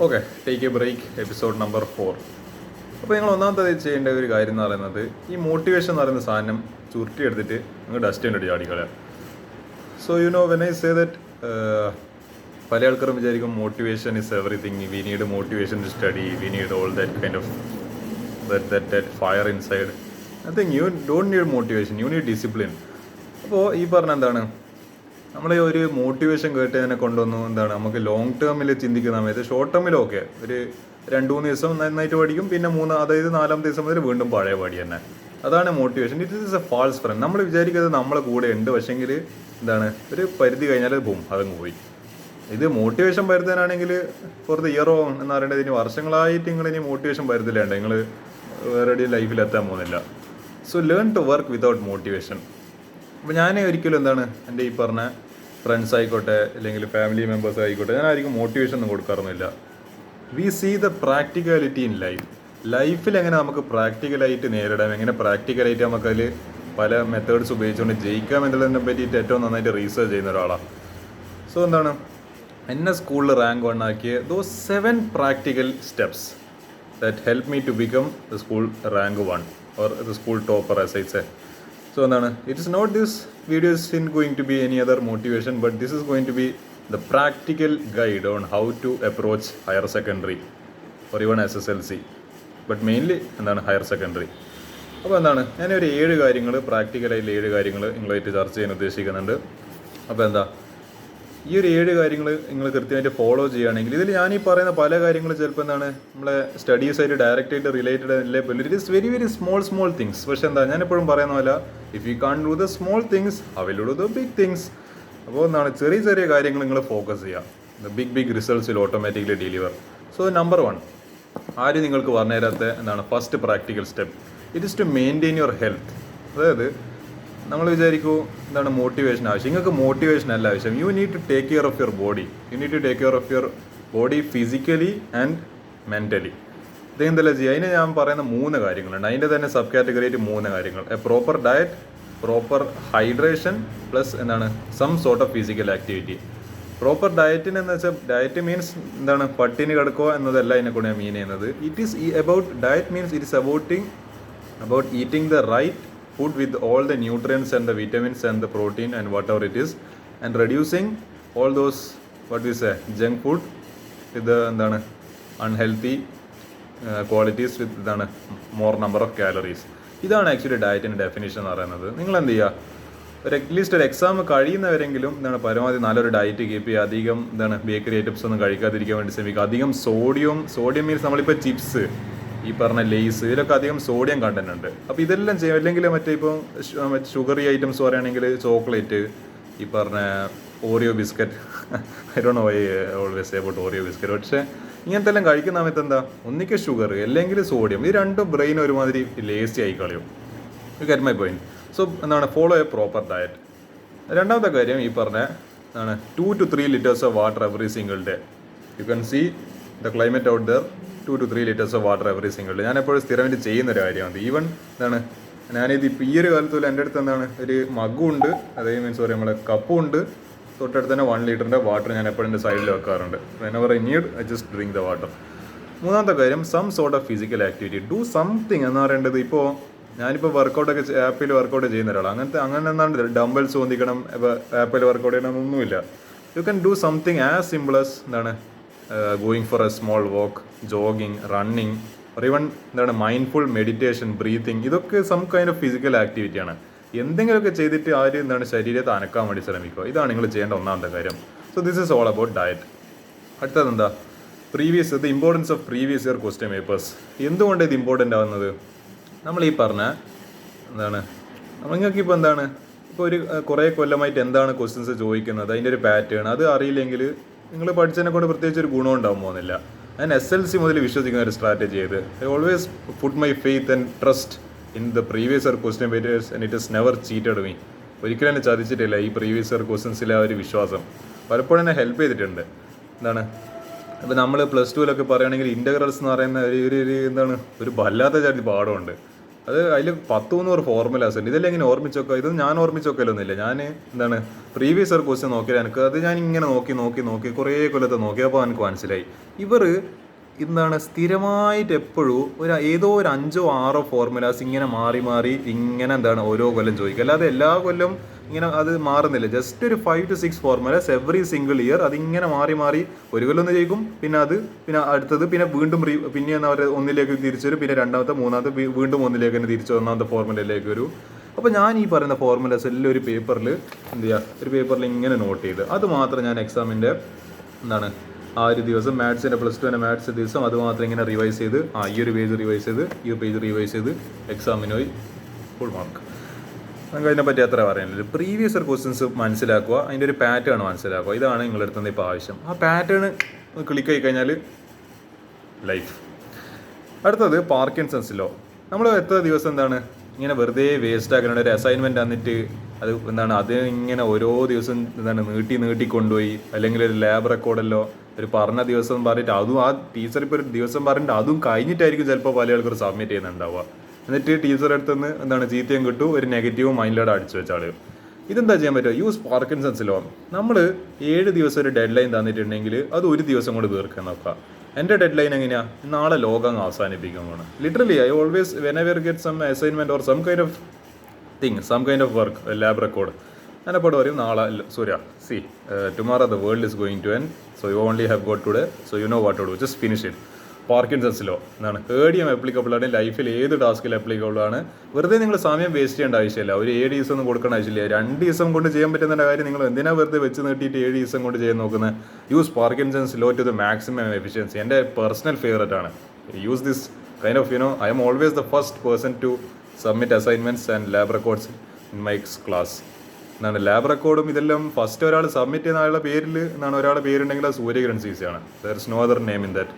Okay, take a break episode number 4. അപ്പോൾ നിങ്ങൾ ഒന്നാമത്തെ ചെയ്യേണ്ട ഒരു കാര്യം എന്ന് പറയുന്നത് ഈ മോട്ടിവേഷൻ എന്ന് പറയുന്ന സാധനം ചുരുട്ടി എടുത്തിട്ട് നിങ്ങൾ ഡസ്റ്റ്ബിൻ അടി ചാടിക്കളയാം. So when I say that പല ആൾക്കാരും വിചാരിക്കും motivation is everything, we need motivation to study, we need all that kind of that fire inside. I think you don't need motivation, you need discipline. അപ്പോൾ ഈ പറഞ്ഞ എന്താണ്, നമ്മളെ ഒരു motivation കേട്ടതിനെ കൊണ്ടൊന്നും എന്താണ് നമുക്ക് ലോങ് ടേമിൽ ചിന്തിക്കുന്ന സമയത്ത് ഷോർട്ട് ടേമിൽ ഓക്കെ ഒരു 2-3 ദിവസം നന്നായിട്ട് പഠിക്കും, പിന്നെ അതായത് 4-ാമത്തെ ദിവസം മുതൽ വീണ്ടും പഴയ പടി തന്നെ. അതാണ് motivation. It is a false friend. നമ്മൾ വിചാരിക്കുന്നത് നമ്മളെ കൂടെ ഉണ്ട്, പക്ഷേങ്കിൽ എന്താണ് ഒരു പരിധി കഴിഞ്ഞാൽ പോവും, അതങ്ങ് പോയി. ഇത് മോട്ടിവേഷൻ പരുത്താനാണെങ്കിൽ ഫോർ ദ ഇയർ ഓൺ എന്ന് പറയേണ്ടത് ഇനി വർഷങ്ങളായിട്ട് നിങ്ങൾ ഇനി മോട്ടിവേഷൻ പരുത്തില്ലേണ്ട, നിങ്ങൾ വേറെ ലൈഫിൽ എത്താൻ പോകുന്നില്ല. So learn to work without motivation. അപ്പോൾ ഞാൻ ഒരിക്കലും എന്താണ് എൻ്റെ ഈ പറഞ്ഞ ഫ്രണ്ട്സ് ആയിക്കോട്ടെ അല്ലെങ്കിൽ ഫാമിലി മെമ്പേഴ്സ് ആയിക്കോട്ടെ, ഞാൻ ആർക്കും മോട്ടിവേഷൻ ഒന്നും കൊടുക്കാറൊന്നുമില്ല. We see the practicality in ലൈഫിൽ എങ്ങനെ നമുക്ക് പ്രാക്ടിക്കലായിട്ട് നേരിടാം, എങ്ങനെ പ്രാക്ടിക്കലായിട്ട് നമുക്കതിൽ പല മെത്തേഡ്സ് ഉപയോഗിച്ചുകൊണ്ട് ജയിക്കാം എന്നുള്ളതിനെ പറ്റിയിട്ട് ഏറ്റവും നന്നായിട്ട് റീസർച്ച് ചെയ്യുന്ന ഒരാളാണ്. സോ എന്താണ് എന്നെ സ്കൂളിൽ റാങ്ക് 1 ആക്കിയ those 7 practical steps that help me to become the school rank 1 or the school topper as I say. So എന്താണ്, it is not this video is in going to be any other motivation, but this is going to be the practical guide on how to approach higher secondary or even SSLC, but mainly എന്താണ് higher secondary. അപ്പോൾ എന്താണ് ഞാനൊരു 7 കാര്യങ്ങൾ, പ്രാക്ടിക്കലായിട്ടുള്ള 7 കാര്യങ്ങൾ നിങ്ങളായിട്ട് ചർച്ച ചെയ്യാൻ ഉദ്ദേശിക്കുന്നുണ്ട്. അപ്പോൾ എന്താ ഈ ഒരു 7 കാര്യങ്ങൾ നിങ്ങൾ കൃത്യമായിട്ട് ഫോളോ ചെയ്യുകയാണെങ്കിൽ, ഇതിൽ ഞാൻ ഈ പറയുന്ന പല കാര്യങ്ങളും ചിലപ്പോൾ എന്താണ് നമ്മളെ സ്റ്റഡീസായിട്ട് ഡയറക്റ്റായിട്ട് റിലേറ്റഡ് അല്ലേ, it is very very small things. പക്ഷേ എന്താ ഞാൻ എപ്പോഴും പറയുന്ന പോലെ, if you can do the small things how will you do the big things. അപ്പോൾ എന്താണ് ചെറിയ ചെറിയ കാര്യങ്ങൾ നിങ്ങൾ ഫോക്കസ് ചെയ്യുക, the big results will automatically deliver. So number 1 ആരും നിങ്ങൾക്ക് പറഞ്ഞു തരാത്ത എന്താണ് first practical step, it is to maintain your health. അതായത് നമ്മൾ വിചാരിക്കൂ എന്താണ് മോട്ടിവേഷൻ ആവശ്യം, നിങ്ങൾക്ക് മോട്ടിവേഷൻ അല്ല ആവശ്യം. You need to take care of your body, you need to take care of your body physically and mentally. ഇതെന്തല്ല ചെയ്യുക, അതിന് ഞാൻ പറയുന്ന 3 കാര്യങ്ങളുണ്ട്. അതിൻ്റെ തന്നെ സബ് കാറ്റഗറിയായിട്ട് 3 കാര്യങ്ങൾ: a proper diet, proper hydration, plus എന്താണ് some sort of physical activity. Proper ഡയറ്റിന് എന്ന് വെച്ചാൽ ഡയറ്റ് മീൻസ് എന്താണ് പട്ടിണി കിടക്കുക എന്നതല്ല ഇതിനെക്കൊണ്ട് ഞാൻ മീൻ ചെയ്യുന്നത്. It is about diet means it is about eating the right food with all the nutrients and the vitamins and the protein and whatever it is, and reducing all those what we say junk food with the എന്താണ് unhealthy qualities with എന്താണ് more number of calories. ഇതാണ് actually ഡയറ്റിൻ്റെ definition എന്ന് പറയുന്നത്. നിങ്ങൾ എന്ത് ചെയ്യുക, ഒരു at least ഒരു എക്സാം കഴിയുന്നവരെങ്കിലും എന്താണ് പരമാവധി നല്ലൊരു ഡയറ്റ് കീപ്പ് ചെയ്യുക. അധികം എന്താണ് ബേക്കറി ഐറ്റംസ് ഒന്നും കഴിക്കാതിരിക്കാൻ വേണ്ടി ശ്രമിക്കുക. അധികം സോഡിയം മീൻസ് നമ്മളിപ്പോൾ ചിപ്സ്, ഈ പറഞ്ഞ ലേസ്, ഇതിലൊക്കെ അധികം സോഡിയം കണ്ടന്റ് ഉണ്ട്. അപ്പോൾ ഇതെല്ലാം ചെയ്യും. അല്ലെങ്കിൽ മറ്റേ ഇപ്പോൾ ഷുഗറി ഐറ്റംസ് പറയുകയാണെങ്കിൽ ചോക്ലേറ്റ്, ഈ പറഞ്ഞ Oreo biscuit, I don't know why always say about Oreo biscuit. പക്ഷേ ഇങ്ങനത്തെ എല്ലാം കഴിക്കുന്ന സമയത്ത് എന്താ ഒന്നിക്ക് ഷുഗർ അല്ലെങ്കിൽ സോഡിയം, ഈ രണ്ടും ബ്രെയിൻ ഒരുമാതിരി ലേസി ആയി കളയും. You get my point. So എന്താണ് ഫോളോ എ പ്രോപ്പർ ഡയറ്റ്. രണ്ടാമത്തെ കാര്യം ഈ പറഞ്ഞ എന്താണ് 2 to 3 liters of water every single day. You can see the climate out there. 2 to 3 liters of water every single day. ഞാൻ എപ്പോഴും സ്ഥിരമായിട്ട് ചെയ്യുന്നൊരു കാര്യമാണ്. ഈവൻ എന്താണ് ഞാനിത് ഇപ്പോൾ ഈ ഒരു കാലത്ത് പോലും എൻ്റെ അടുത്ത് എന്താണ് ഒരു മഗ്ഗും ഉണ്ട്, അതേ മീൻസ് പറയാം നമ്മളെ കപ്പും ഉണ്ട്. തൊട്ടടുത്ത് തന്നെ 1 liter വാട്ടർ ഞാൻ എപ്പോഴും എൻ്റെ സൈഡിൽ വെക്കാറുണ്ട്. Whenever I need I just drink the water. മൂന്നാമത്തെ കാര്യം some sort of physical activity. Do something എന്ന് പറയേണ്ടത്, ഇപ്പോൾ ഞാനിപ്പോൾ വർക്കൗട്ടൊക്കെ ആപ്പിൽ വർക്കൗട്ട് ചെയ്യുന്ന ഒരാളാണ്. അങ്ങനെ എന്താണ് ഡംബൽസ് തോന്നിക്കണം, ആപ്പിൽ വർക്കൗട്ട് ചെയ്യണമെന്നൊന്നുമില്ല. You can do something as simple as എന്താണ് going for a small walk, jogging, running, or even എന്താണ് മൈൻഡ്ഫുൾ മെഡിറ്റേഷൻ, ബ്രീത്തിങ്. ഇതൊക്കെ സം കൈൻഡ് ഓഫ് ഫിസിക്കൽ ആക്ടിവിറ്റിയാണ്. എന്തെങ്കിലുമൊക്കെ ചെയ്തിട്ട് ആരും എന്താണ് ശരീരത്തെ അനക്കാൻ വേണ്ടി ശ്രമിക്കുക. ഇതാണ് നിങ്ങൾ ചെയ്യേണ്ട ഒന്നാമത്തെ കാര്യം. So this is all about diet. അടുത്തത് എന്താ, the importance of previous year question papers. എന്തുകൊണ്ട് ഇത് ഇമ്പോർട്ടൻ്റ് ആവുന്നത്, നമ്മൾ ഈ പറഞ്ഞ എന്താണ് നിങ്ങൾക്കിപ്പോൾ എന്താണ് ഇപ്പോൾ ഒരു കുറേ കൊല്ലമായിട്ട് എന്താണ് ക്വസ്റ്റ്യൻസ് ചോദിക്കുന്നത്, അതിൻ്റെ ഒരു പാറ്റേൺ അത് അറിയില്ലെങ്കിൽ നിങ്ങൾ പഠിച്ചതിനെ കൊണ്ട് പ്രത്യേകിച്ച് ഒരു ഗുണം ഉണ്ടാകാൻ പോകുന്നില്ല. ഞാൻ SLC മുതൽ വിശ്വസിക്കുന്ന ഒരു സ്ട്രാറ്റജി ചെയ്ത് I always put my faith and trust in the previous year question papers and it is never cheated me. ഒരിക്കലും എന്നെ ചതിച്ചിട്ടില്ല ഈ പ്രീവിയസ് ഇയർ ക്വസ്റ്റ്യൻസിലെ ആ ഒരു വിശ്വാസം. പലപ്പോഴും എന്നെ ഹെൽപ്പ് ചെയ്തിട്ടുണ്ട്. എന്താണ് ഇപ്പോൾ നമ്മൾ +2 പറയുകയാണെങ്കിൽ ഇൻ്റഗ്രൽസ് എന്ന് പറയുന്ന ഒരു എന്താണ് ഒരു വല്ലാത്ത ജാതി പാഠമുണ്ട്. അത് അതിൽ 10-100 ഫോർമുലാസ് ഉണ്ട്. ഇതെല്ലാം ഇങ്ങനെ ഓർമ്മിച്ചൊക്കെ, ഇത് ഞാൻ ഓർമ്മിച്ചൊക്കെയൊന്നുമില്ല. ഞാൻ എന്താണ് പ്രീവിയസ് ഇയർ ക്വസ്റ്റ്യൻ നോക്കിയാൽ എനിക്ക് അത് ഞാൻ ഇങ്ങനെ നോക്കി കുറേ കൊല്ലത്തെ നോക്കിയപ്പോൾ എനിക്ക് മനസ്സിലായി ഇവർ എന്താണ് സ്ഥിരമായിട്ട് എപ്പോഴും ഏതോ ഒരു 5-6 ഫോർമുലാസ് ഇങ്ങനെ മാറി ഇങ്ങനെ എന്താണ് ഓരോ കൊല്ലം ചോദിക്കുക. അല്ലാതെ എല്ലാ കൊല്ലം ഇങ്ങനെ അത് മാറുന്നില്ല. ജസ്റ്റ് ഒരു 5 to 6 formulas every single year അതിങ്ങനെ മാറി ഒരു കൊല്ലം ഒന്ന് ചോദിക്കും, പിന്നെ അടുത്തത്, പിന്നെ വീണ്ടും പിന്നെ അവർ ഒന്നിലേക്ക് തിരിച്ചു വരും, പിന്നെ രണ്ടാമത്തെ മൂന്നാമത്തെ വീണ്ടും ഒന്നിലേക്ക് തന്നെ തിരിച്ചു ഒന്നാമത്തെ ഫോർമുലയിലേക്ക് വരും. അപ്പോൾ ഞാൻ ഈ പറയുന്ന ഫോർമുലാസ് എല്ലാം ഒരു പേപ്പറിൽ എന്ത് ചെയ്യുക, ഒരു പേപ്പറിൽ ഇങ്ങനെ നോട്ട് ചെയ്ത് അത് മാത്രം ഞാൻ എക്സാമിൻ്റെ എന്താണ് ആ ഒരു ദിവസം മാത്സിൻ്റെ +2 മാത്സ് ദിവസം അത് മാത്രം ഇങ്ങനെ റിവൈസ് ചെയ്ത് ഈ ഒരു പേജ് റിവൈസ് ചെയ്ത് ഈ പേജ് റിവൈസ് ചെയ്ത് എക്സാമിന് പോയി ഫുൾ മാർക്ക്. നമുക്ക് അതിനെപ്പറ്റി അത്ര പറയാനില്ല. പ്രീവിയസ് ഇയർ ക്വസ്റ്റ്യൻസ് മനസ്സിലാക്കുക, അതിൻ്റെ ഒരു പാറ്റേൺ മനസ്സിലാക്കുക. ഇതാണ് നിങ്ങളുടെ അടുത്ത് നിന്ന് ഇപ്പോൾ ആവശ്യം. ആ പാറ്റേൺ ക്ലിക്ക് ആയി കഴിഞ്ഞാൽ ലൈഫ്. അടുത്തത് പാർക്കിൻസൺസ് ലോ. നമ്മൾ എത്ര ദിവസം എന്താണ് ഇങ്ങനെ വെറുതെ വേസ്റ്റ് ആക്കാനുള്ള ഒരു അസൈൻമെൻറ്റ് തന്നിട്ട് അത് എന്താണ് അത് ഇങ്ങനെ ഓരോ ദിവസം എന്താണ് നീട്ടി കൊണ്ടുപോയി, അല്ലെങ്കിൽ ഒരു ലാബ് റെക്കോർഡല്ലോ ഒരു പറഞ്ഞ ദിവസം പറഞ്ഞിട്ട് അതും ആ ടീച്ചർ ഇപ്പോൾ ഒരു ദിവസം പറഞ്ഞിട്ട് അതും കഴിഞ്ഞിട്ടായിരിക്കും ചിലപ്പോൾ പല ആൾക്കാർ സബ്മിറ്റ് ചെയ്യുന്നുണ്ടാവുക. എന്നിട്ട് ടീച്ചറെ അടുത്ത് നിന്ന് എന്താണ് ചീത്തയും കിട്ടും, ഒരു നെഗറ്റീവും മൈൻഡിലോടെ അടിച്ചു വെച്ചാൽ ഇതെന്താ ചെയ്യാൻ പറ്റുമോ? Use Parkinson's law. നമ്മൾ 7 ദിവസം ഒരു ഡെഡ് ലൈൻ തന്നിട്ടുണ്ടെങ്കിൽ അത് ഒരു ദിവസം കൊണ്ട് തീർക്കാൻ നോക്കുക. എൻ്റെ ഡെഡ് ലൈൻ എങ്ങനെയാണ്? നാളെ ലോകം അവസാനിപ്പിക്കുമ്പോൾ literally I always whenever get some assignment or some kind of thing, some kind of work, lab record, ഞാനപ്പോൾ പറയും നാളെ tomorrow the world is going to end, so you only have got today, so you know what to do, just finish it. Parkinson's law എന്താണ് ഏടിയം applicable ആണ്, ലൈഫിൽ ഏത് ടാസ്കിൽ applicable ആണ്. വെറുതെ നിങ്ങൾ സമയം വേസ്റ്റ് ചെയ്യേണ്ട ആവശ്യമില്ല. ഒരു 7 ദിവസം ഒന്നും കൊടുക്കേണ്ട ആവശ്യമില്ല. 2 ദിവസം കൊണ്ട് ചെയ്യാൻ പറ്റുന്ന കാര്യം നിങ്ങൾ എന്തിനാ വെറുതെ വെച്ച് നീട്ടിയിട്ട് 7 ദിവസം കൊണ്ട് ചെയ്യാൻ നോക്കുന്നത്? Use Parkinson's law to the maximum efficiency. എൻ്റെ പേഴ്സണൽ ഫേവറേറ്റ് ആണ്. Use this kind of I am always the first person to submit assignments and lab records in my class. എന്താണ് ലാബ് റെക്കോർഡും ഇതെല്ലാം ഫസ്റ്റ് ഒരാൾ സബ്മിറ്റ് ചെയ്യുന്ന ആളുടെ പേരിൽ എന്താണ് ഒരാളുടെ പേരുണ്ടെങ്കിൽ അത് സൂര്യകിരൺ സീസയാണ്. There is no other name in that.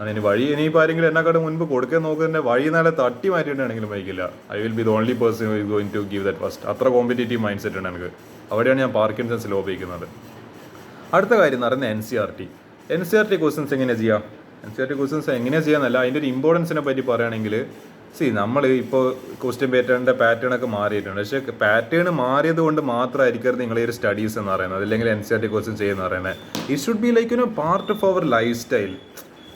ഇനിയിപ്പോൾ ആരെങ്കിലും എന്നെക്കാട്ടും മുൻപ് കൊടുക്കാൻ നോക്കുന്നതിൻ്റെ വഴി നാളെ തട്ടി മാറ്റിയിട്ടാണെങ്കിലും വൈകില്ല. I will be the only person who is going to give that first. അത്ര കോമ്പറ്റേറ്റീവ് മൈൻഡ് സെറ്റ് ഉണ്ട് എനിക്ക്. അവിടെയാണ് ഞാൻ പാർക്കിൻസൺസ് ലോ ഉപയോഗിക്കുന്നത്. അടുത്ത കാര്യം എന്ന് പറയുന്നത് NCERT ക്വസ്റ്റ്യൻസ് എങ്ങനെയാണ് ചെയ്യുക? NCERT ക്വസ്റ്റ്യൻസ് എങ്ങനെയാണ് ചെയ്യാന്നല്ല, അതിൻ്റെ ഒരു ഇമ്പോർട്ടൻസിനെ പറ്റി പറയുകയാണെങ്കിൽ നമ്മൾ ഇപ്പോൾ ക്വസ്റ്റ്യൻ പാറ്റേൺ ഒക്കെ മാറിയിട്ടുണ്ട്. പക്ഷേ പാറ്റേൺ മാറിയത് കൊണ്ട് മാത്രമായിരിക്കരുത് നിങ്ങളെ ഒരു സ്റ്റഡീസ് എന്ന് പറയുന്നത്, അല്ലെങ്കിൽ NCERT ക്വസ്റ്റ്യൻ ചെയ്യുന്ന പറയുന്നത്. It should be like part of our life style.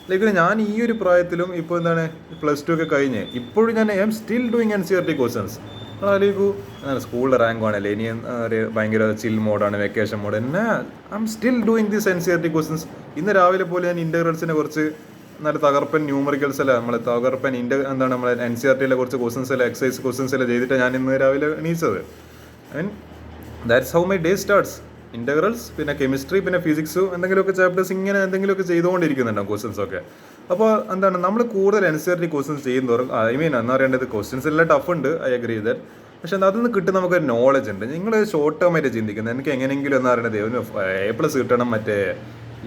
Like ഞാൻ ഈ ഒരു പ്രായത്തിലും ഇപ്പോൾ എന്താണ് +2 ഒക്കെ കഴിഞ്ഞ് ഇപ്പോഴും ഞാൻ I am still doing NCERT questions. നിങ്ങളാലോചിക്കൂ, സ്കൂളിലെ റാങ്ക് ആണല്ലേ, ഇനി ഭയങ്കര ചിൽ മോഡാണ്, vacation mode, I am still doing this NCERT questions. ഇന്ന് രാവിലെ പോലെ ഞാൻ ഇൻ്റഗ്രൽസിനെ കുറിച്ച് നല്ല തകർപ്പൻ ന്യൂമറിക്കൽസ് അല്ല, നമ്മളെ തകർപ്പൻ എന്താണ് നമ്മളെ NCERT കുറച്ച് ക്വസ്റ്റൻസ് അല്ല, എക്സസൈസ് ക്വസ്റ്റൻസ് എല്ലാം ചെയ്തിട്ട് ഞാൻ ഇന്ന് രാവിലെ എണീച്ചത്. I mean that's how my day starts. Integrals, പിന്നെ കെമിസ്ട്രി, പിന്നെ ഫിസിക്സ്, എന്തെങ്കിലുമൊക്കെ ചാപ്റ്റേഴ്സ് ഇങ്ങനെ എന്തെങ്കിലുമൊക്കെ ചെയ്തുകൊണ്ടിരിക്കുന്നുണ്ടാവും ക്വസ്റ്റൻസ് ഒക്കെ. അപ്പോൾ എന്താണ് നമ്മൾ കൂടുതൽ NCERT ക്വസ്റ്റൻസ് ചെയ്യുന്നതോറും എന്താ പറയേണ്ടത്, ക്വസ്റ്റൻസ് എല്ലാം ടഫ് ഉണ്ട്, ഐ അഗ്രി ദാറ്റ്. പക്ഷെ അതിൽ നിന്ന് കിട്ടുന്ന നമുക്കൊരു നോളജ് ഉണ്ട്. നിങ്ങൾ ഷോർട്ട് ടേം ആയിട്ട് ചിന്തിക്കുന്നത് എനിക്ക് എങ്ങനെയെങ്കിലും എന്താ പറയണത് ഒരു A+ കിട്ടണം, മറ്റേ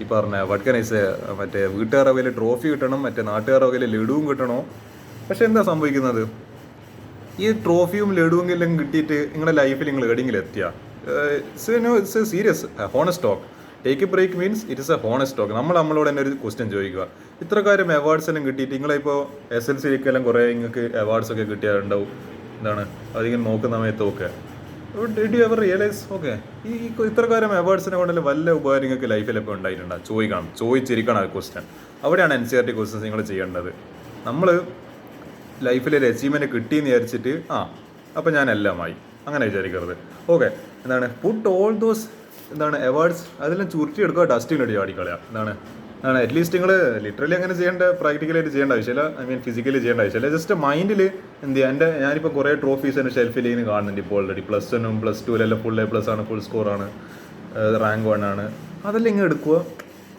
ഈ പറഞ്ഞ വട്കനൈസ് മറ്റേ വീട്ടുകാരുടെ കയ്യിൽ ട്രോഫി കിട്ടണം, മറ്റേ നാട്ടുകാരുടെ കയ്യിൽ ലഡുവും കിട്ടണോ. പക്ഷെ എന്താ സംഭവിക്കുന്നത്, ഈ ട്രോഫിയും ലഡുവും എല്ലാം കിട്ടിയിട്ട് നിങ്ങളുടെ ലൈഫിൽ നിങ്ങൾ എവിടെയെങ്കിലും എത്തിയ it's a serious honest talk. Take a break means it is a honest talk. നമ്മളോട് തന്നെ ഒരു ക്വസ്റ്റ്യൻ ചോദിക്കുക, ഇത്രക്കാര്യം അവാർഡ്സ് എല്ലാം കിട്ടിയിട്ട് നിങ്ങളിപ്പോൾ SLCക്കെല്ലാം കുറേ നിങ്ങൾക്ക് അവാർഡ്സ് ഒക്കെ കിട്ടിയിട്ടുണ്ടാവും. എന്താണ് അതിങ്ങനെ നോക്കുന്ന സമയത്തൊക്കെ ഡിഡ് യു എവർ റിയലൈസ് ഈ ഇത്രക്കാരം അവാർഡ്സിനെ കൊണ്ടല്ലേ വല്ല ഉപകാരം നിങ്ങൾക്ക് ലൈഫിലൊക്കെ ഉണ്ടായിട്ടുണ്ടാകും? ചോദിച്ചിരിക്കണം ആ ക്വസ്റ്റ്യൻ. അവിടെയാണ് NCERT ക്വസ്റ്റ്യൻസ് നിങ്ങൾ ചെയ്യേണ്ടത്. നമ്മൾ ലൈഫിലൊരു അച്ചീവ്മെൻറ്റ് കിട്ടിയെന്ന് വിചാരിച്ചിട്ട് അപ്പോൾ ഞാൻ എല്ലാമായി അങ്ങനെ വിചാരിക്കരുത്. എന്താണ് പുട്ട് ഓൾ ദോസ് എന്താണ് അവാർഡ്സ് അതെല്ലാം ചുരുട്ടിയെടുക്കുക, ഡസ്റ്റ്ബിനിട്ട് ചാടിക്കളയുക. എന്താണ് അറ്റ്ലീസ്റ്റ് നിങ്ങൾ ലിറ്ററലി അങ്ങനെ ചെയ്യേണ്ട, പ്രാക്ടിക്കലായിട്ട് ചെയ്യേണ്ട ആവശ്യമില്ല, ഐ മീൻ ഫിസിക്കലി ചെയ്യേണ്ട ആവശ്യമില്ല. ജസ്റ്റ് മൈൻഡിൽ എന്ത് ചെയ്യുക, ഞാനിപ്പോൾ കുറേ ട്രോഫീസ് എൻ്റെ ഷെൽഫിൽ നിന്ന് കാണുന്നുണ്ട് ഇപ്പോൾ ഓൾറെഡി. +1 +2 ഫുൾ A+ ആണ്, ഫുൾ സ്കോറാണ്, റാങ്ക് 1 ആണ്. അതെല്ലാം ഇങ്ങനെ എടുക്കുക.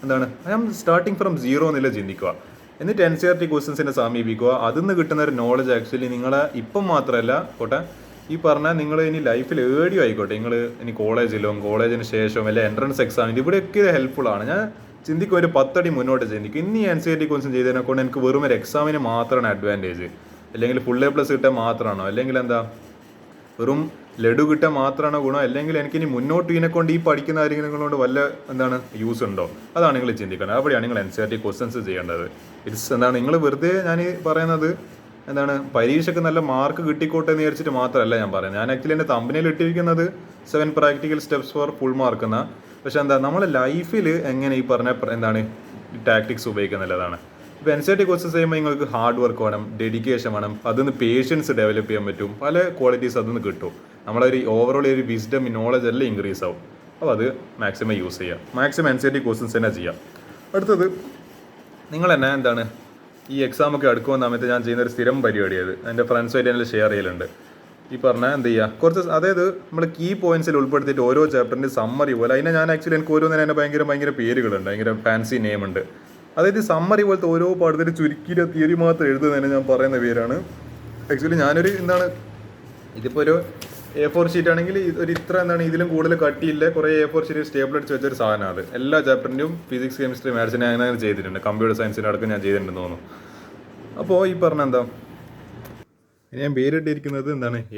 എന്താണ് ഐ ആം സ്റ്റാർട്ടിങ് ഫ്രം 0 എന്നില്ല ചിന്തിക്കുക. എന്നിട്ട് NCERT ക്വസ്റ്റ്യൻസിനെ സമീപിക്കുക. അതിൽ നിന്ന് കിട്ടുന്ന ഒരു നോളജ് ആക്ച്വലി നിങ്ങളെ ഇപ്പം മാത്രമല്ല ഈ പറഞ്ഞാൽ നിങ്ങൾ ഇനി ലൈഫിൽ ഏടിയോ ആയിക്കോട്ടെ, നിങ്ങൾ ഇനി കോളേജിലും കോളേജിന് ശേഷവും അല്ലെ എൻട്രൻസ് എക്സാമിന് ഇവിടെയൊക്കെ ഹെൽപ്ഫുൾ ആണ്. ഞാൻ ചിന്തിക്കും ഒരു 10 അടി മുന്നോട്ട് ചിന്തിക്കും. ഇന്ന് ഈ NCERT ക്വസ്റ്റ്യൻ ചെയ്തതിനെ കൊണ്ട് എനിക്ക് വെറും ഒരു എക്സാമിന് മാത്രമാണ് അഡ്വാൻറ്റേജ്, അല്ലെങ്കിൽ ഫുൾ A+ കിട്ടാൻ മാത്രമാണോ, അല്ലെങ്കിൽ എന്താ വെറും ലഡു കിട്ടാൻ മാത്രമാണോ ഗുണം, അല്ലെങ്കിൽ എനിക്കിനി മുന്നോട്ട് ഇതിനെക്കൊണ്ട് ഈ പഠിക്കുന്ന കാര്യങ്ങളെ വല്ല എന്താണ് യൂസ് ഉണ്ടോ? അതാണ് നിങ്ങൾ ചിന്തിക്കേണ്ടത്. അവിടെയാണ് നിങ്ങൾ NCERT ക്വസ്റ്റ്യൻസ് ചെയ്യേണ്ടത്. നിങ്ങൾ വെറുതെ ഞാൻ പറയുന്നത് എന്താണ് പരീക്ഷയ്ക്ക് നല്ല മാർക്ക് കിട്ടിക്കോട്ടെ എന്ന് വിചാരിച്ചിട്ട് മാത്രമല്ല ഞാൻ പറയുന്നത്. ഞാൻ ആക്ച്വലി എൻ്റെ തമ്പനിയിൽ ഇട്ടിരിക്കുന്നത് 7 practical steps four full mark എന്നാ. പക്ഷെ എന്താ നമ്മളെ ലൈഫിൽ എങ്ങനെ ഈ പറഞ്ഞ എന്താണ് ടാക്ടിക്സ് ഉപയോഗിക്കുന്നുള്ളതാണ്. ഇപ്പോൾ NCERT കോഴ്സസ് ചെയ്യുമ്പോൾ നിങ്ങൾക്ക് ഹാർഡ് വർക്ക് വേണം, ഡെഡിക്കേഷൻ വേണം, അതിന്ന് പേഷ്യൻസ് ഡെവലപ്പ് ചെയ്യാൻ പറ്റും, പല ക്വാളിറ്റീസ് അതിന്ന് കിട്ടും. നമ്മളൊരു ഓവറോൾ ഒരു വിസ്ഡം നോളജ് എല്ലാം ഇൻക്രീസ് ആവും. അപ്പോൾ അത് മാക്സിമം യൂസ് ചെയ്യുക, മാക്സിമം NCERT കോഴ്സസ് തന്നെ ചെയ്യാം. അടുത്തത് നിങ്ങൾ തന്നെ എന്താണ് ഈ എക്സാമൊക്കെ അടുക്കുന്ന സമയത്ത് ഞാൻ ചെയ്യുന്ന ഒരു സ്ഥിരം പരിപാടിയത് എൻ്റെ ഫ്രണ്ട്സുമായിട്ട് ഞാൻ ഷെയർ ചെയ്യലുണ്ട്. ഈ പറഞ്ഞാൽ എന്ത് ചെയ്യുക, കുറച്ച് അതായത് നമ്മൾ കീ പോയിന്റ്സിൽ ഉൾപ്പെടുത്തിയിട്ട് ഓരോ ചാപ്റ്ററിൻ്റെ സമ്മറി പോലെ, അതിനെ ഞാൻ ആക്ച്വലി എനിക്ക് ഓരോന്നിനും തന്നെ ഭയങ്കര പേരുകളുണ്ട്, ഭയങ്കര ഫാൻസി നെയിം ഉണ്ട്. അതായത് സമ്മറി പോലത്തെ ഓരോ പാഠത്തിൽ ചുരുക്കിയ തിയറി മാത്രം എഴുതുന്നതിന് ഞാൻ പറയുന്ന പേരാണ്. ആക്ച്വലി ഞാനൊരു ഇതിപ്പോൾ ഒരു A4 ഷീറ്റ് ആണെങ്കിൽ ഒരു ഇത്ര ഇതിലും കൂടുതൽ കട്ടിയില്ല, കുറേ A4 ഷീറ്റ് സ്റ്റേബിൾ അടിച്ച് വെച്ചൊരു സാധനം. അത് എല്ലാ ചാപ്റ്ററിൻ്റെയും ഫിസിക്സ്, കെമിസ്ട്രി, മാത്സിനെ അങ്ങനെ ചെയ്തിട്ടുണ്ട്, കമ്പ്യൂട്ടർ സയൻസിൻ്റെ അടക്കം ഞാൻ ചെയ്തിട്ടുണ്ടെന്ന് തോന്നുന്നു. അപ്പോൾ ഈ പറഞ്ഞ ഞാൻ പേരിട്ടിരിക്കുന്നത്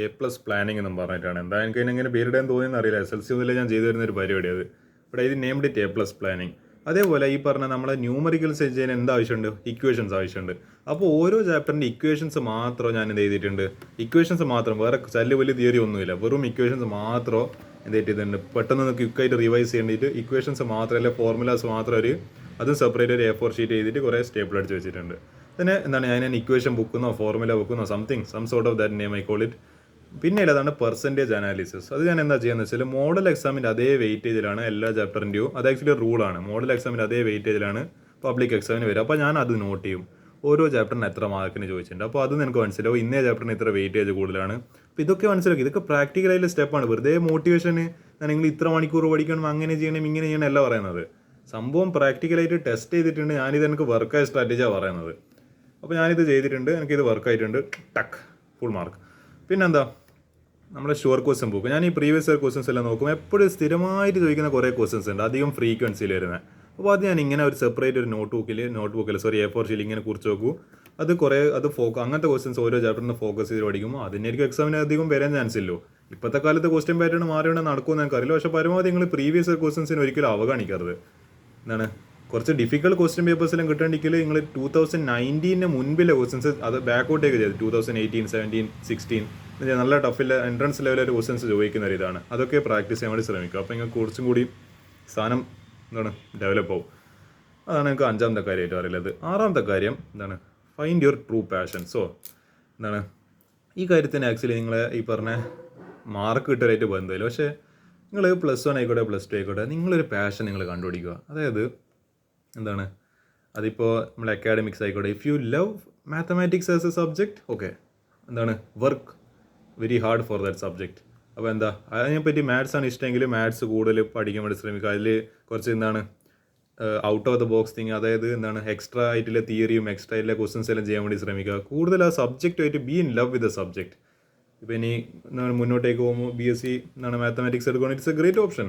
A+ പ്ലാനിങ് എന്നും പറഞ്ഞിട്ടാണ്. എനിക്ക് അതിനെങ്ങനെ പേരിടാൻ തോന്നിയെന്ന് അറിയില്ല. SLC മുതലേ ഞാൻ ചെയ്തു വരുന്ന ഒരു പരിപാടി അത്. ഇവിടെ ഇത് നെയിംഡ് ഇറ്റ് A+ പ്ലാനിങ്. അതേപോലെ ഈ പറഞ്ഞ നമ്മളെ ന്യൂമറിക്കൽസ് ചെയ്യാൻ എന്താവശ്യമുണ്ട്, ഇക്വേഷൻസ് ആവശ്യമുണ്ട്. അപ്പോൾ ഓരോ ചാപ്റ്ററിൻ്റെ ഇക്വേഷൻസ് മാത്രം ഞാൻ എന്ത് ചെയ്തിട്ടുണ്ട്, ഇക്വേഷൻസ് മാത്രം, വേറെ വലിയ തിയറി ഒന്നുമില്ല, വെറും ഇക്വേഷൻസ് മാത്രം എന്ത് ചെയ്തിട്ടുണ്ട്. പെട്ടെന്ന് ക്വിക്കായിട്ട് റിവൈസ് ചെയ്യേണ്ടിയിട്ട് ഇക്വേഷൻസ് മാത്രം, അല്ലെങ്കിൽ ഫോർമുലാസ് മാത്രം അതും സെപ്പറേറ്റ് ഒരു A4 ഷീറ്റ് ചെയ്തിട്ട് കുറേ സ്റ്റേപ്പിൾ അടിച്ച് വെച്ചിട്ടുണ്ട്. പിന്നെ ഞാൻ ഇക്വേഷൻ ബുക്കുന്നോ ഫോർമുല ബുക്കുന്നോ some sort of that name I call it. പിന്നെ അതാണ് പെർസെൻറ്റേജ് അനാലിസിസ്. അത് ഞാൻ എന്താ ചെയ്യുന്നത് വെച്ചാൽ മോഡൽ എക്സാമിൻ്റെ അതേ വെയിറ്റേജിലാണ് എല്ലാ ചാപ്റ്ററിൻ്റെയും. അത് ആക്ച്വലി റൂളാണ്. മോഡൽ എക്സാമിൻ്റെ അതേ വെയിറ്റേജിലാണ് പബ്ലിക് എക്സാമിന് വരിക. അപ്പോൾ ഞാൻ അത് നോട്ട് ചെയ്യും, ഓരോ ചാപ്റ്ററിന് എത്ര മാർക്കിന് ചോദിച്ചിട്ടുണ്ട്. അപ്പോൾ അത് എനിക്ക് മനസ്സിലാവും, ഇന്നേ ചാപ്റ്ററിന് ഇത്ര വെയിറ്റേജ് കൂടുതലാണ്. അപ്പോൾ ഇതൊക്കെ മനസ്സിലാക്കി. ഇതൊക്കെ പ്രാക്ടിക്കലായിട്ടുള്ള സ്റ്റെപ്പാണ്. വെറുതെ മോട്ടിവേഷന് നിങ്ങൾ ഇത്ര മണിക്കൂർ പഠിക്കണം, അങ്ങനെ ചെയ്യണം, ഇങ്ങനെ ചെയ്യണം അല്ല പറയുന്നത്. സംഭവം പ്രാക്ടിക്കലായിട്ട് ടെസ്റ്റ് ചെയ്തിട്ടുണ്ട്. ഞാനിത് എനിക്ക് വർക്കായ സ്ട്രാറ്റജിയാണ് പറയുന്നത്. അപ്പോൾ ഞാനിത് ചെയ്തിട്ടുണ്ട്, എനിക്കിത് വർക്കായിട്ടുണ്ട്, ടക്ക് ഫുൾ മാർക്ക്. പിന്നെന്താ നമ്മുടെ ഷുവർ ക്വസ്റ്റ്യൻ ബുക്ക്. ഞാൻ ഈ പ്രീവിയസ് ഇയർ ക്വസ്റ്റ്യൻസ് എല്ലാം നോക്കും. എപ്പോഴും സ്ഥിരമായിട്ട് ചോദിക്കുന്ന കുറേ ക്വസ്റ്റ്യൻസ് ഉണ്ട്, അധികം ഫ്രീക്വൻസിയിൽ വരുന്നത്. അപ്പോൾ അത് ഞാൻ ഇങ്ങനെ ഒരു സെപ്പറേറ്റ് ഒരു നോട്ട് ബുക്കിൽ A4 ഷീറ്റിൽ ഇങ്ങനെ കുറിച്ച് നോക്കൂ. അത് അങ്ങനത്തെ ക്വസ്റ്റ്യൻസ് ഓരോ ചാപ്റ്ററിന് ഫോക്കസ് ചെയ്ത് പഠിക്കുമ്പോൾ അതിനായിരിക്കും എക്സാമിന് അധികം വരാൻ ചാൻസ് ഇല്ലോ. ഇപ്പോഴത്തെ കാലത്ത് ക്വസ്റ്റ്യൻ പാറ്റേൺ മാറിയോണ്ട് നടക്കുമെന്ന് എനിക്കറിയില്ല. പക്ഷേ പരമാവധി നിങ്ങൾ പ്രീവിയസ് ഇയർ ക്വസ്റ്റ്യൻസിന് ഒരിക്കലും അവഗണിക്കരുത്. കുറച്ച് ഡിഫിക്കൽട്ട് ക്വസ്റ്റ്യൻ പേപ്പേഴ്സിലും കിട്ടണമെങ്കിൽ നിങ്ങൾ 2019 മുൻപിലെ ക്വസ്റ്റ്യൻസ് അത് ബാക്കൗട്ടേക്ക് ചെയ്ത് 2018, 17, 16 നല്ല ടഫില്ല എൻട്രൻസ് ലെവലിൽ ക്വസ്റ്റ്യൻസ് ചോദിക്കുന്ന ഒരു ഇതാണ്. അതൊക്കെ പ്രാക്ടീസ് ചെയ്യാൻ വേണ്ടി ശ്രമിക്കുക. അപ്പോൾ നിങ്ങൾക്ക് കുറച്ചും കൂടി സാധനം ഡെവലപ്പ് ആവും. അതാണ് എനിക്ക് 5ാമത്തെ കാര്യമായിട്ട് അറിയുന്നത്. 6ാമത്തെ കാര്യം find your true passion. So ഈ കാര്യത്തിന് ആക്ച്വലി നിങ്ങൾ ഈ പറഞ്ഞ മാർക്ക് കിട്ടലായിട്ട് ബന്ധമില്ല. പക്ഷേ നിങ്ങൾ +1 ആയിക്കോട്ടെ +2 ആയിക്കോട്ടെ, നിങ്ങളൊരു പാഷൻ നിങ്ങൾ കണ്ടുപിടിക്കുക. അതായത് അതിപ്പോൾ നമ്മൾ അക്കാഡമിക്സ് ആയിക്കോട്ടെ, if you love mathematics as A subject, work very hard for that subject. അപ്പോൾ അതിനെപ്പറ്റി മാത്സ് ആണ് ഇഷ്ടമെങ്കിൽ മാത്സ് കൂടുതൽ പഠിക്കാൻ വേണ്ടി ശ്രമിക്കുക. അതിൽ കുറച്ച് out of the box thing, അതായത് എക്സ്ട്രാ ആയിട്ടുള്ള തിയറിയും എക്സ്ട്രാ ആയിട്ടുള്ള ക്വസ്റ്റൻസ് എല്ലാം ചെയ്യാൻ വേണ്ടി ശ്രമിക്കുക. കൂടുതൽ ആ സബ്ജക്റ്റുമായിട്ട് be in love with the subject. ഇപ്പോൾ ഇനി മുന്നോട്ടേക്ക് പോകുമ്പോൾ BSc മാത്തമാറ്റിക്സ് എടുക്കുകയാണെങ്കിൽ it's a great option.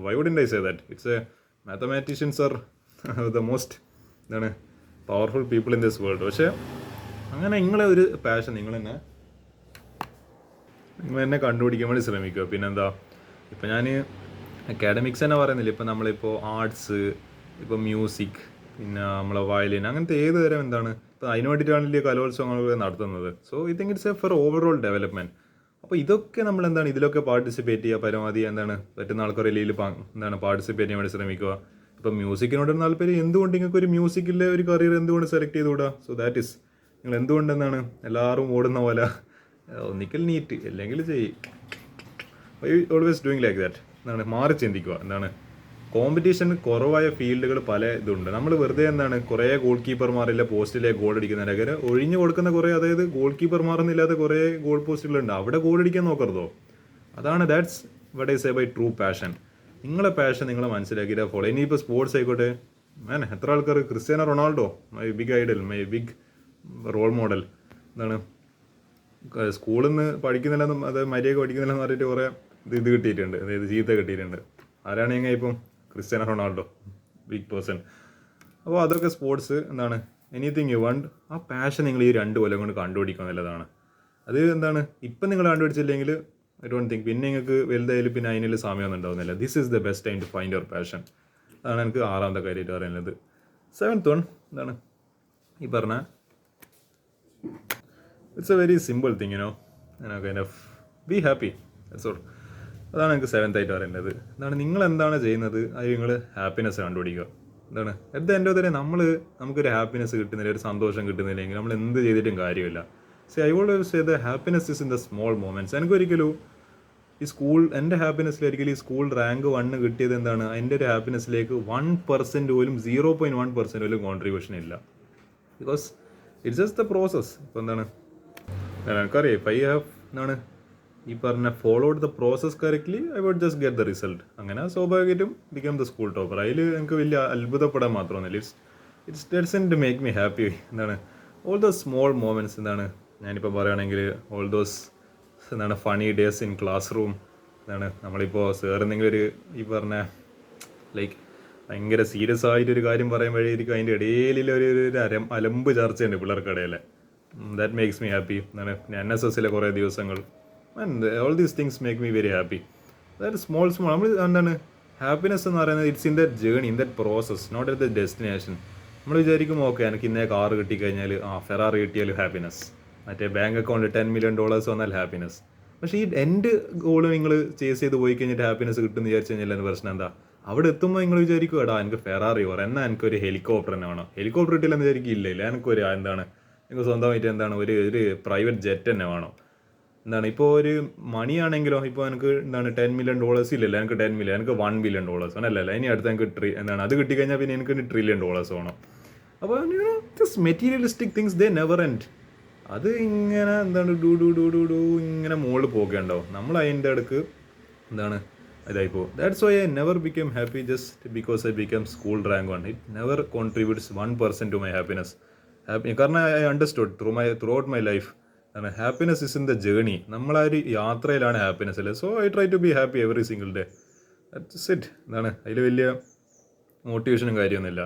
Why wouldn't I say that? It's a mathematicians are the most powerful people in this world. പക്ഷേ അങ്ങനെ നിങ്ങളെ ഒരു പാഷൻ നിങ്ങൾ തന്നെ കണ്ടുപിടിക്കാൻ വേണ്ടി ശ്രമിക്കുക. പിന്നെന്താ, ഇപ്പം ഞാൻ അക്കാഡമിക്സ് തന്നെ പറയുന്നില്ല, ഇപ്പം നമ്മളിപ്പോൾ ആർട്സ്, ഇപ്പോൾ മ്യൂസിക്, പിന്നെ നമ്മളെ വയലിൻ, അങ്ങനത്തെ ഏത് തരം ഇപ്പോൾ അതിന് വേണ്ടിയിട്ടാണ് കലോത്സവങ്ങൾ നടത്തുന്നത്. So I think it's A four overall development. അപ്പോൾ ഇതൊക്കെ നമ്മൾ ഇതിലൊക്കെ പാർട്ടിസിപ്പേറ്റ് ചെയ്യുക, പരമാവധി പറ്റുന്ന ആൾക്കാർ ഇതിൽ പാർട്ടിസിപ്പേറ്റ് ചെയ്യാൻ വേണ്ടി ശ്രമിക്കുക. ഇപ്പം മ്യൂസിക്കിനോട് താല്പര്യം, എന്തുകൊണ്ട് നിങ്ങൾക്ക് ഒരു മ്യൂസിക്കിലെ ഒരു കരിയർ എന്തുകൊണ്ട് സെലക്ട് ചെയ്തുകൂടാ? സോ ദാറ്റ് ഈസ് നിങ്ങൾ എന്തുകൊണ്ട് എല്ലാവരും ഓടുന്ന പോലെ ഒന്നിക്കൽ നീറ്റ് അല്ലെങ്കിൽ ഓൾവേസ് ഡൂയിങ് ലൈക്ക് ദാറ്റ്. മാറി ചിന്തിക്കുക. കോമ്പറ്റീഷൻ കുറവായ ഫീൽഡുകൾ പല ഇതുണ്ട്. നമ്മൾ വെറുതെ കുറേ ഗോൾ കീപ്പർമാരില്ല പോസ്റ്റിലെ ഗോൾ അടിക്കുന്നവരൊക്കെ ഒഴിഞ്ഞു കൊടുക്കുന്ന കുറേ, അതായത് ഗോൾ കീപ്പർമാരൊന്നുമില്ലാത്ത കുറേ ഗോൾ പോസ്റ്റുകളുണ്ട്. അവിടെ ഗോൾ അടിക്കാൻ നോക്കരുതോ. That's what I say by true passion. നിങ്ങളെ പാഷൻ നിങ്ങൾ മനസ്സിലാക്കിയിട്ട് ഫോളോ. ഇനിയിപ്പോൾ സ്പോർട്സ് ആയിക്കോട്ടെ, എത്ര ആൾക്കാർ Cristiano Ronaldo my big idol, my big role model. സ്കൂളിൽ നിന്ന് പഠിക്കുന്നില്ലെന്നും അത് മര്യാദ പഠിക്കുന്നില്ലെന്ന് പറഞ്ഞിട്ട് കുറേ ഇത് കിട്ടിയിട്ടുണ്ട്, അതായത് ചീത്ത കിട്ടിയിട്ടുണ്ട്. ആരാണ് ഇപ്പം ക്രിസ്ത്യാനോ റൊണാൾഡോ, ബിഗ് പേഴ്സൺ. അപ്പോൾ അതൊക്കെ സ്പോർട്സ് എനിത്തിങ് യു വാണ്ട്, ആ പാഷൻ നിങ്ങൾ ഈ 2 കൊല്ലം കൊണ്ട് കണ്ടുപിടിക്കുക എന്നുള്ളതാണ്. അത് ഇപ്പം നിങ്ങൾ കണ്ടുപിടിച്ചില്ലെങ്കിൽ ഐ ഡോണ്ട് തിങ്ക് പിന്നെ നിങ്ങൾക്ക് വലുതായാലും പിന്നെ അതിനുള്ള സമയമൊന്നും ഉണ്ടാവുന്നില്ല. This is the best time to find your passion. അതാണ് എനിക്ക് 6ാമത്തെ കാര്യമായിട്ട് പറയുന്നത്. 7th വൺ ഈ പറഞ്ഞ it's a very simple thing kind of be happy that's all. അതാണ് എനിക്ക് സെവൻത്ത് ആയിട്ട് പറയേണ്ടത്. എന്താണ് നിങ്ങൾ എന്താണ് ചെയ്യുന്നത് അത് നിങ്ങൾ ഹാപ്പിനെസ് കണ്ടുപിടിക്കുക. എന്താണ് at the end of the day നമുക്കൊരു ഹാപ്പിനെസ് കിട്ടുന്നില്ല, ഒരു സന്തോഷം കിട്ടുന്നില്ലെങ്കിൽ നമ്മൾ എന്ത് ചെയ്തിട്ടും കാര്യമില്ല. I always say the happiness is in the small moments. എനിക്കൊരിക്കലും എൻ്റെ ഹാപ്പിനെസ്സിൽ ഒരിക്കലും ഈ സ്കൂൾ റാങ്ക് 1 കിട്ടിയത് എന്താണ്, എൻ്റെ ഒരു ഹാപ്പിനെസ്സിലേക്ക് 1% പോലും 0.1% പോലും കോൺട്രിബ്യൂഷൻ ഇല്ല. Because it's just the process. ഇപ്പോൾ എന്താണ് എനിക്കറിയാം, ഇപ്പം ഐ ഹാവ് എന്താണ് ഈ പറഞ്ഞ followed the process correctly I would just get the result. അങ്ങനെ സ്വാഭാവികമായിട്ടും ബിക്കം ദ സ്കൂൾ ടോപ്പർ. അതിൽ എനിക്ക് വലിയ അത്ഭുതപ്പെടാൻ മാത്രമൊന്നുമില്ല. It's doesn't make me happy. എന്താണ് ഓൾ ദ സ്മോൾ മൊമെൻറ്റ്സ്. എന്താണ് ഞാനിപ്പോൾ പറയുകയാണെങ്കിൽ all those funny days in class room. നമ്മളിപ്പോൾ സാർ എന്തെങ്കിലും ഈ പറഞ്ഞ ലൈക്ക് ഭയങ്കര സീരിയസ് ആയിട്ടൊരു കാര്യം പറയുമ്പോഴേക്കും അതിൻ്റെ ഇടയിൽ ഒരു അലമ്പ് ചർച്ചയുണ്ട് പിള്ളേർക്കിടയിൽ. That makes me happy. NSSലെ കുറേ ദിവസങ്ങൾ. All these things make me very happy. അതായത് സ്മോൾ നമ്മൾ ഹാപ്പിനെസ് എന്ന് പറയുന്നത് it's in that journey, in that process, not at the destination. നമ്മൾ വിചാരിക്കും ഓക്കെ എനിക്ക് ഇന്നേ കാറ് കിട്ടിക്കഴിഞ്ഞാൽ ഫെറാറി കിട്ടിയാൽ ഹാപ്പിനെസ്, മറ്റേ ബാങ്ക് അക്കൗണ്ടിൽ $10 million വന്നാൽ ഹാപ്പിനെസ്. പക്ഷേ ഈ എൻ്റെ ഗോള് നിങ്ങൾ ചേസ് ചെയ്ത് പോയി കഴിഞ്ഞിട്ട് ഹാപ്പിനെസ് കിട്ടുമെന്ന് വിചാരിച്ചു കഴിഞ്ഞാൽ എൻ്റെ പ്രശ്നം എന്താ, അവിടെ എത്തുമ്പോൾ നിങ്ങൾ വിചാരിക്കും എടാ എനിക്ക് ഫെറാറി ഓർ എന്നാൽ എനിക്കൊരു ഹെലികോപ്റ്റർ തന്നെ വേണം. ഹെലികോപ്റ്റർ കിട്ടില്ലെന്ന് വിചാരിക്കില്ല, എനിക്കൊരു എനിക്ക് സ്വന്തമായിട്ട് ഒരു പ്രൈവറ്റ് ജെറ്റ് തന്നെ വേണം. ഇപ്പോൾ ഒരു മണിയാണെങ്കിലോ ഇപ്പോൾ എനിക്ക് $10 million ഇല്ലല്ലോ, എനിക്ക് 10 million, എനിക്ക് $1 billion അല്ലല്ല. ഇനി അടുത്ത എനിക്ക് അത് കിട്ടിക്കഴിഞ്ഞാൽ പിന്നെ എനിക്ക് $1 trillion വേണം. അപ്പോൾ this materialistic things they never end. അത് ഇങ്ങനെ ഡു ഇങ്ങനെ മുകളിൽ പോകേണ്ടാവും. നമ്മൾ അതിൻ്റെ അടുക്ക് ഇതായിപ്പോ. That's why I never become happy just because I become school rank 1. It never contributes 1% to my happiness. കാരണം I understood throughout my life happiness is in the journey. നമ്മളാ ഒരു യാത്രയിലാണ് ഹാപ്പിനെസ് അല്ലേ. So I try to be happy every single day. That's it. അതിൽ വലിയ മോട്ടിവേഷനും കാര്യമൊന്നുമില്ല.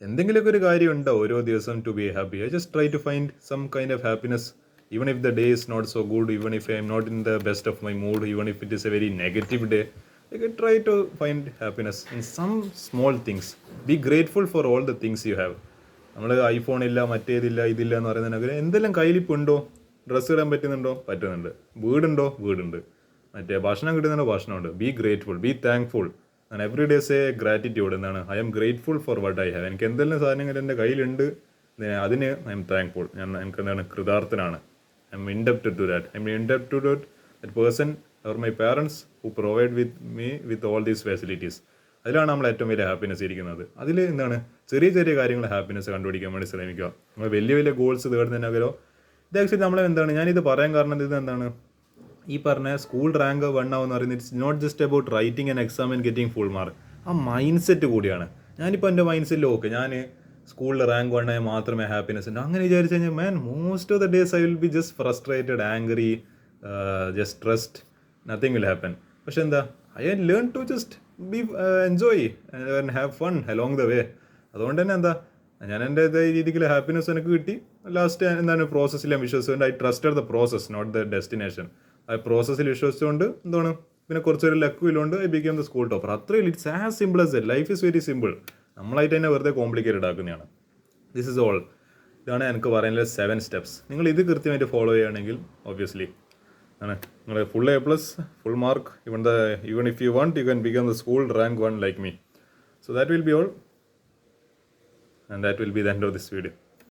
എന്തെങ്കിലുമൊക്കെ ഒരു കാര്യം ഉണ്ടോ ഓരോ ദിവസം to be happy. I just try to find some kind of happiness even if the day is not so good, even if I am not in the best of my mood, even if it is a very negative day. I can try to find happiness in some small things. Be grateful for all the things you have. നമ്മൾ iPhone ഇല്ല, മറ്റേതില്ല, ഇതില്ല എന്ന് പറയുന്നതിനൊക്കെ എന്തെല്ലാം കയ്യിലിപ്പുണ്ടോ, dress ഇടാൻ പറ്റുന്നുണ്ട്, വീടുണ്ടോ, വീടുണ്ട്, മറ്റേ ഭക്ഷണം കിട്ടുന്നുണ്ടോ, ഭക്ഷണമുണ്ട്. Be grateful, be thankful. Every day say gratitude. I am grateful for what I have. എനിക്ക് എന്തെല്ലാം സാധനങ്ങൾ എൻ്റെ കയ്യിലുണ്ട് അതിന് ഐ എം താങ്ക്ഫുൾ. എനിക്ക് കൃതാർത്ഥനാണ്. I am indebted to that. I am indebted to that person or my parents who provide with all these facilities. അതിലാണ് നമ്മൾ ഏറ്റവും വലിയ ഹാപ്പിനെസ് ഇരിക്കുന്നത്. അതിൽ ചെറിയ ചെറിയ കാര്യങ്ങൾ ഹാപ്പിനെസ് കണ്ടുപിടിക്കാൻ വേണ്ടി ശ്രമിക്കുക. നമ്മൾ വലിയ വലിയ ഗോൾസ് തേടുന്നതിനകലോ ഇത് ആക്ച്വലി ഞാനിത് പറയാൻ കാരണം ഈ പറഞ്ഞ സ്കൂൾ റാങ്ക് 1 ആവുമെന്ന് പറയുന്നത് it's not just about writing an exam and getting full mark. ആ മൈൻഡ് സെറ്റ് കൂടിയാണ്. ഞാനിപ്പോൾ എൻ്റെ മൈൻഡ് സെറ്റിൽ ഓക്കെ ഞാൻ സ്കൂളിൽ റാങ്ക് 1 ആയാൽ മാത്രമേ ഹാപ്പിനെസ് ഉണ്ട് അങ്ങനെ വിചാരിച്ചു കഴിഞ്ഞാൽ most of the days I will be just frustrated, angry, just stressed, nothing will happen. പക്ഷെ I learn to just be enjoy and have fun along the way. അതുകൊണ്ട് തന്നെ ഞാൻ എൻ്റെ രീതിക്ക് ഹാപ്പിനെസ് എനിക്ക് കിട്ടി. ലാസ്റ്റ് പ്രോസസ്സിൽ ഞാൻ വിശ്വസിച്ചുകൊണ്ട് I trusted the process not the destination. ആ പ്രോസസ്സിൽ വിശ്വസിച്ചുകൊണ്ട് പിന്നെ കുറച്ചൊരു ലക്കും ഇല്ലോണ്ട് I become the school topper. അത്രയും it's as simple as that. Life is very simple. നമ്മളായിട്ട് തന്നെ വെറുതെ കോംപ്ലിക്കേറ്റഡ് ആക്കുന്നതാണ്. This is all. ഇതാണ് എനിക്ക് പറയാനുള്ള 7 steps. നിങ്ങൾ ഇത് കൃത്യമായിട്ട് ഫോളോ ചെയ്യുകയാണെങ്കിൽ ഒബ്വിയസ്ലി നിങ്ങൾ full A+, full mark, even if you want you can become the school rank 1 like me. So that will be all, and that will be the end of this video.